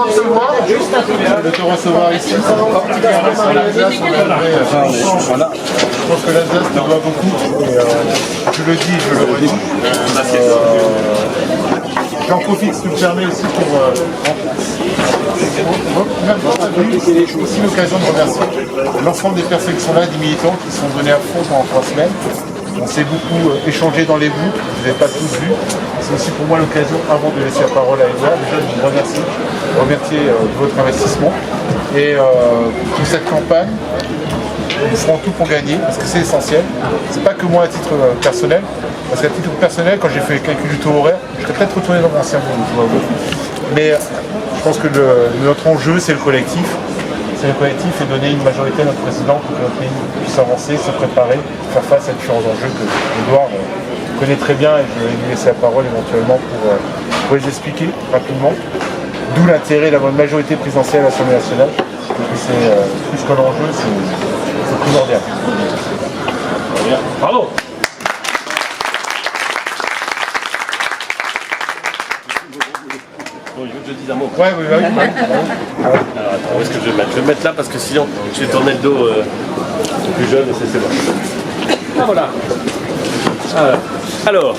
de te recevoir ici. Particulièrement sur l'Alsace, je pense que l'Alsace te doit beaucoup. Et, je le dis, je le redis. J'en profite, si tu me permets aussi pour aussi l'occasion de remercier l'ensemble des personnes qui sont là, des militants qui sont donnés à fond pendant 3 semaines. On s'est beaucoup échangé dans les groupes, vous n'avez pas tous vu. C'est aussi pour moi l'occasion, avant de laisser la parole à Edouard, déjà de vous remercier de votre investissement. Et pour cette campagne, nous ferons tout pour gagner, parce que c'est essentiel. C'est pas que moi à titre personnel, parce qu'à titre personnel, quand j'ai fait le calcul du taux horaire, je serais peut-être retourné dans mon ancien boulot. Mais je pense que notre enjeu, c'est le collectif. C'est le collectif et donner une majorité à notre président pour que notre pays puisse avancer, se préparer, faire face à différents enjeux que Edouard connaît très bien et je vais lui laisser la parole éventuellement pour les expliquer rapidement. D'où l'intérêt d'avoir une majorité présidentielle à l'Assemblée nationale. C'est plus qu'un enjeu, c'est primordial. Bravo. Bon, je veux que je dise un mot. Oui. Alors attends, où est-ce que je vais me mettre? Je vais me mettre là parce que sinon je vais tourner le dos au plus jeune et c'est bon. Ah voilà. Alors,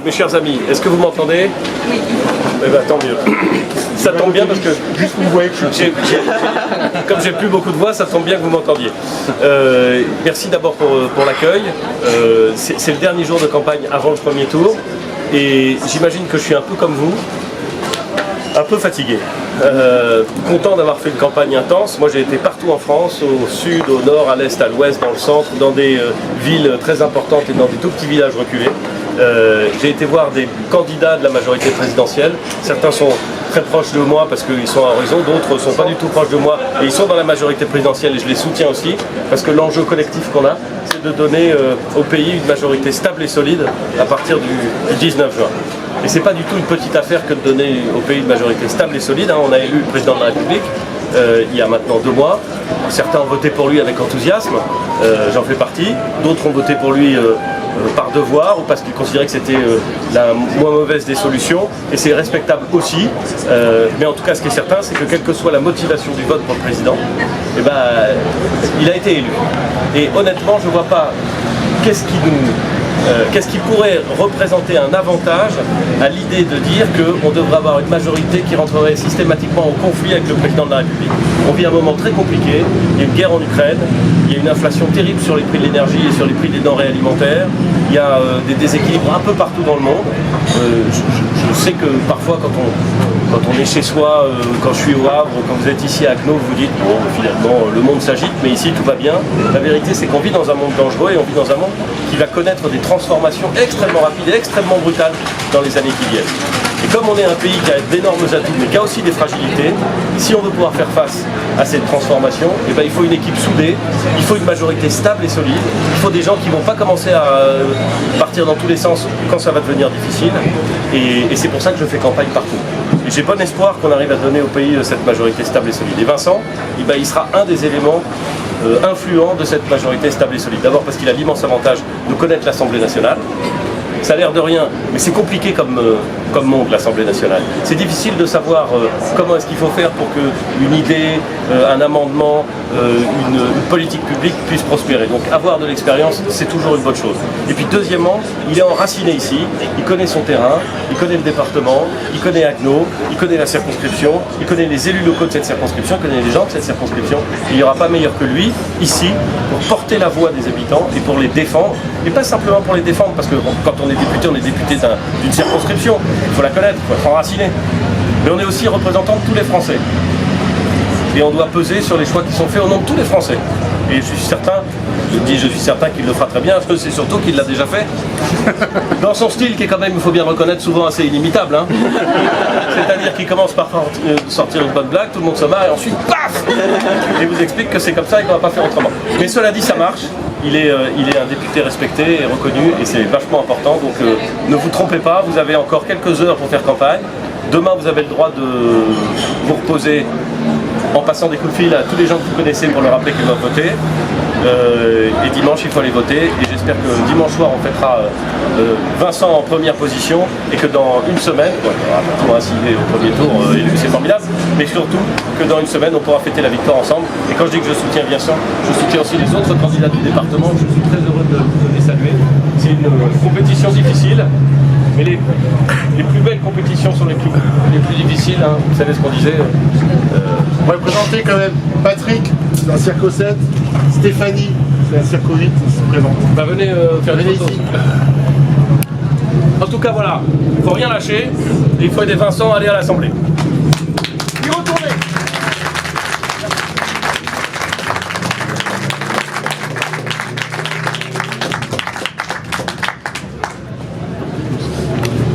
mes chers amis, est-ce que vous m'entendez? Oui. Eh bien, tant mieux. Ça tombe bien parce que, juste vous voyez que comme j'ai plus beaucoup de voix, ça tombe bien que vous m'entendiez. Merci d'abord pour l'accueil. C'est le dernier jour de campagne avant le premier tour. Et j'imagine que je suis un peu comme vous, un peu fatigué. Content d'avoir fait une campagne intense. Moi j'ai été partout en France, au sud, au nord, à l'est, à l'ouest, dans le centre, dans des villes très importantes et dans des tout petits villages reculés. J'ai été voir des candidats de la majorité présidentielle. Certains sont très proches de moi parce qu'ils sont à horizon, d'autres ne sont pas du tout proches de moi et ils sont dans la majorité présidentielle et je les soutiens aussi parce que l'enjeu collectif qu'on a, c'est de donner au pays une majorité stable et solide à partir du 19 juin. Et c'est pas du tout une petite affaire que de donner au pays une majorité stable et solide. On a élu le président de la République il y a maintenant 2 mois. Certains ont voté pour lui avec enthousiasme, j'en fais partie. D'autres ont voté pour lui par devoir ou parce qu'ils considéraient que c'était la moins mauvaise des solutions. Et c'est respectable aussi. Mais en tout cas, ce qui est certain, c'est que quelle que soit la motivation du vote pour le président, eh ben, il a été élu. Et honnêtement, je ne vois pas qu'est-ce qui pourrait représenter un avantage à l'idée de dire qu'on devrait avoir une majorité qui rentrerait systématiquement en conflit avec le président de la République. On vit un moment très compliqué, il y a une guerre en Ukraine, il y a une inflation terrible sur les prix de l'énergie et sur les prix des denrées alimentaires, il y a des déséquilibres un peu partout dans le monde. Je sais que parfois quand on est chez soi, quand je suis au Havre, quand vous êtes ici à Cnos, vous dites bon finalement le monde s'agite, mais ici tout va bien. La vérité c'est qu'on vit dans un monde dangereux et on vit dans un monde qui va connaître des transformations extrêmement rapides et extrêmement brutales dans les années qui viennent. Et comme on est un pays qui a d'énormes atouts mais qui a aussi des fragilités, si on veut pouvoir faire face à cette transformation, eh ben, il faut une équipe soudée, il faut une majorité stable et solide, il faut des gens qui ne vont pas commencer à partir dans tous les sens quand ça va devenir difficile. Et c'est pour ça que je fais campagne partout. Et j'ai bon espoir qu'on arrive à donner au pays cette majorité stable et solide. Et Vincent, eh ben, il sera un des éléments influents de cette majorité stable et solide. D'abord parce qu'il a l'immense avantage de connaître l'Assemblée nationale. Ça a l'air de rien, mais c'est compliqué comme monde, l'Assemblée nationale. C'est difficile de savoir comment est-ce qu'il faut faire pour qu'une idée, un amendement, une politique publique puisse prospérer. Donc avoir de l'expérience, c'est toujours une bonne chose. Et puis deuxièmement, il est enraciné ici, il connaît son terrain, il connaît le département, il connaît Agno, il connaît la circonscription, il connaît les élus locaux de cette circonscription, il connaît les gens de cette circonscription. Et il n'y aura pas meilleur que lui, ici, pour porter la voix des habitants et pour les défendre. Et pas simplement pour les défendre, parce que quand on est député d'une circonscription, il faut la connaître, il faut être enraciné. Mais on est aussi représentant de tous les Français. Et on doit peser sur les choix qui sont faits au nom de tous les Français. Et je suis certain qu'il le fera très bien, c'est surtout qu'il l'a déjà fait. Dans son style qui est quand même, il faut bien reconnaître, souvent assez inimitable. Hein. C'est-à-dire qu'il commence par sortir une bonne blague, tout le monde se marre et ensuite, paf, et vous explique que c'est comme ça et qu'on ne va pas faire autrement. Mais cela dit, ça marche. Il est un député respecté et reconnu et c'est vachement important. Donc ne vous trompez pas, vous avez encore quelques heures pour faire campagne. Demain, vous avez le droit de vous reposer en passant des coups de fil à tous les gens que vous connaissez pour leur rappeler qu'ils doivent voter. Et dimanche, il faut aller voter. Et j'espère que dimanche soir, on fêtera Vincent en première position et que dans une semaine, il y aura pas tout ainsi au premier tour, c'est formidable, mais surtout que dans une semaine, on pourra fêter la victoire ensemble. Et quand je dis que je soutiens bien sûr, je soutiens aussi les autres candidats du département. Je suis très heureux de les saluer. C'est une compétition difficile. Mais les plus belles compétitions sont les plus difficiles, hein. Vous savez ce qu'on disait. On va présenter quand même Patrick, c'est un Circo 7, Stéphanie, c'est un Circo 8, qui se présente. Bah venez faire des photos. Ici. En tout cas voilà, il ne faut rien lâcher, il faut aider Vincent à aller à l'Assemblée.